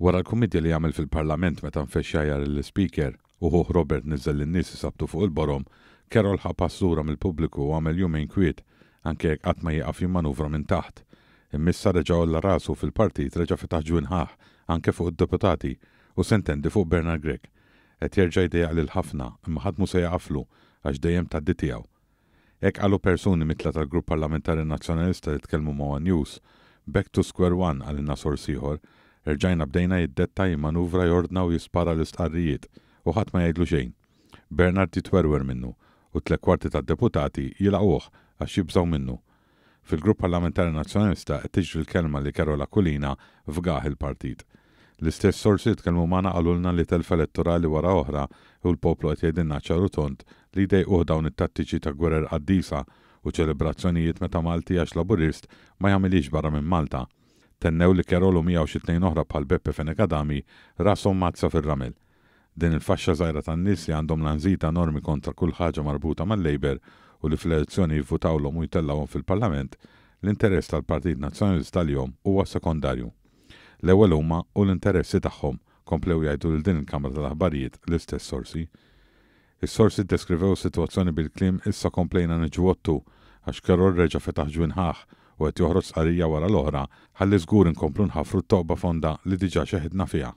Wara l-kumedja li jagħmel fil-Parlament meta nfexxajjar l-Speaker u Hoh Robert niżel lin-nies isabtu fuq il-borom, Carol ħapas lura mill-pubbliku u għamel jumejn kwiet anke jekk qatt ma jieqaf jimmanuvra minn taħt. Immissa reġa' olla rasu fil-partit reġa' fetaħ ġwinħaħ anke fuq id-deputati u sentendi fuq Bernard Gregg. Qed jerġa' jdejjaq lil ħafna imma ħadd mhu se jaqaflu għax dejjem tgħaddi tiegħu. Hekk qalu persuni mitla tal-Grupp Parlamentari Nazzjonalista li tkellmu ma' News, back to square one għalilna sors ieħor, irġajna bdejna jiddetta jimmanuvra jordna u jispara l-istqarrijiet u ħadd ma jgħidlu xejn. Bernard jitwerwer minnu u 3/4 tad-deputati jilaqgħuh għax jibżgħu minnu. Fil-Grupp Parlamentari Nazzjonalista qed tiġri l-kelma li Carola Kulina fgaħ il-partit. L-istess sorsi tkellmu magħna qalulna li telf elettorali wara oħra u l-poplu qed jgħidilna ċaru tont li jdejquh dawn it-tattiċi ta' gwerer qaddisa u ċelebrazzjonijiet meta Malti għax laburist ma jagħmilix barra minn Malta. Tennew li Carol u 102 oħra bħal Beppe Fenekadami rashom mazza fir-ramel. Din il-faxxa żgħira tan-nies li għandhom lanżita enormi kontra kull ħaġa marbuta mal-Labor u li fl-elezzjoni jivvutawlhom u jtellawhom fil-Parlament, l-interess tal-Partit Nazzjonalista tal-jum huwa sekondarju. L-ewwel huma u l-interessi tagħhom komplew jgħidu lil din il-Kamra tal-Aħbarijiet l-istess sorsi. Is-sorsi ddeskrivew is-sitwazzjoni bil-kliem issa komplejna niġwottu għax Carol reġa' fetaħ ġwinħaħ u qed joħroġ sqarrija wara l-oħra ħalli żgur inkomplu nħaffru t-toqba fonda li diġà xeħidna fiha.